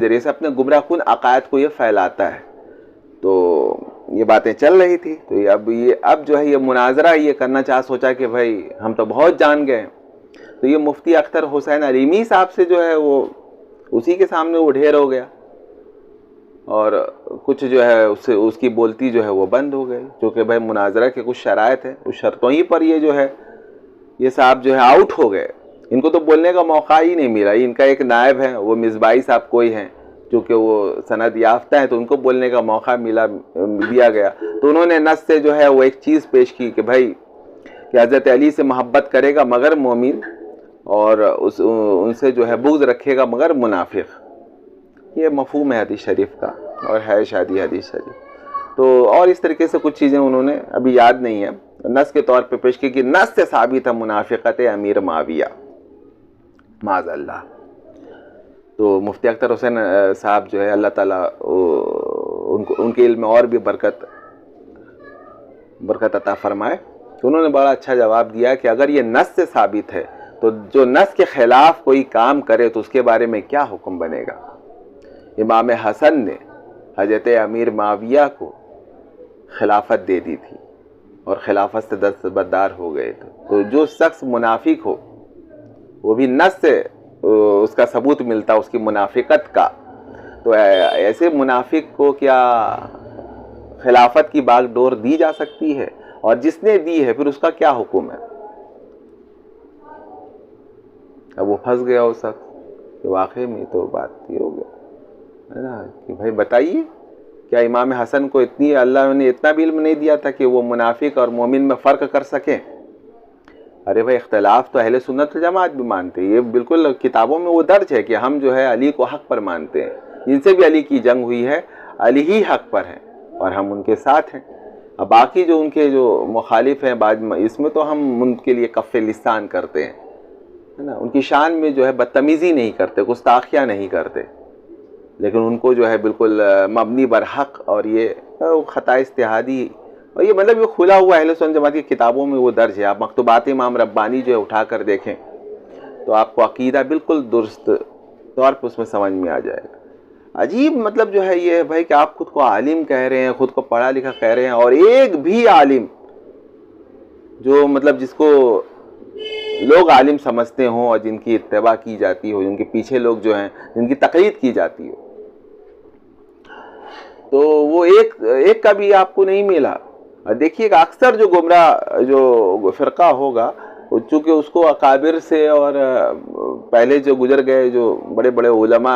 ज़रिए से अपने गुमराहकुन अकायद को ये फैलाता है। तो ये बातें चल रही थी। तो अब जो है ये मुनाजरा ये करना सोचा कि भाई हम तो बहुत जान गए। तो ये मुफ्ती अख्तर हुसैन अलीमी साहब से जो है वो उसी के सामने वो ढेर हो गया और कुछ जो है उसकी बोलती जो है वो बंद हो गई, क्योंकि भाई मुनाजरा के कुछ शराइत है, उस शर्तों ही पर ये जो है ये साहब जो है आउट हो गए। इनको तो बोलने का मौका ही नहीं मिला। इनका एक नायब है, वो मिसबाई साहब कोई हैं, क्योंकि वो सनद याफ्ता है, तो उनको बोलने का मौका दिया गया। तो उन्होंने नस से जो है वो एक चीज़ पेश की कि भाई कि हज़रत अली से मोहब्बत करेगा मगर मोमिन, और उनसे जो है बुग़्ज़ रखेगा मगर मुनाफिक। ये मफ़हूम है हदीस शरीफ का और है शादी हदीस शरीफ। तो और इस तरीके से कुछ चीज़ें उन्होंने अभी याद नहीं है, नस के तौर पे पेश की कि नस से साबित है मुनाफिकत अमीर माविया माज़अल्लाह। तो मुफ्ती अख्तर हुसैन साहब जो है अल्लाह ताला उनके इल्म में और भी बरकत अता फरमाए। तो उन्होंने बड़ा अच्छा जवाब दिया कि अगर ये नस से साबित है तो जो नस के ख़िलाफ़ कोई काम करे तो उसके बारे में क्या हुक्म बनेगा। इमाम हसन ने हज़रत अमीर माविया को खिलाफत दे दी थी और खिलाफत से दस्तबरदार हो गए थे। तो जो शख्स मुनाफिक हो वो भी नस से उसका सबूत मिलता उसकी मुनाफिकत का, तो ऐसे मुनाफिक को क्या खिलाफत की बागडोर दी जा सकती है? और जिसने दी है फिर उसका क्या हुक्म है? अब वो फंस गया उस शख्स कि वाकई में तो बात ये हो गया है ना कि भाई बताइए, क्या इमाम हसन को अल्लाह ने इतना भी इल्म नहीं दिया था कि वो मुनाफिक और मोमिन में फ़र्क कर सकें? अरे भाई इख्तलाफ तो अहले सुन्नत वल जमात भी मानते हैं, ये बिल्कुल किताबों में वो दर्ज है कि हम जो है अली को हक़ पर मानते हैं, जिनसे भी अली की जंग हुई है अली ही हक़ पर है और हम उनके साथ हैं। अब बाकी जो उनके जो मुखालिफ हैं बाद में, इसमें तो हम उनके लिए कफ़े लिसान करते हैं, है ना, उनकी शान में जो है बदतमीज़ी नहीं करते, गुस्ताखियाँ नहीं करते, लेकिन उनको जो है बिल्कुल मबनी बर हक़ और ये ख़ता इज्तिहादी, और ये मतलब ये खुला हुआ अहले सुन्नत जमात की किताबों में वो दर्ज है। आप मकतूबात इमाम रब्बानी जो है उठा कर देखें तो आपको अकीदा बिल्कुल दुरुस्त तौर पर उसमें समझ में आ जाएगा। अजीब मतलब जो है ये है भाई कि आप खुद को आलिम कह रहे हैं, खुद को पढ़ा लिखा कह रहे हैं, और एक भी आलिम जो मतलब जिसको लोग आलिम समझते हों और जिनकी इत्तबा की जाती हो, जिनके पीछे लोग जो हैं जिनकी तक़लीद की जाती हो, तो वो एक का भी आपको नहीं मिला। और देखिएगा अक्सर जो गुमराह जो फ़िरका होगा, चूँकि उसको अकाबिर से और पहले जो गुजर गए जो बड़े बड़े उलमा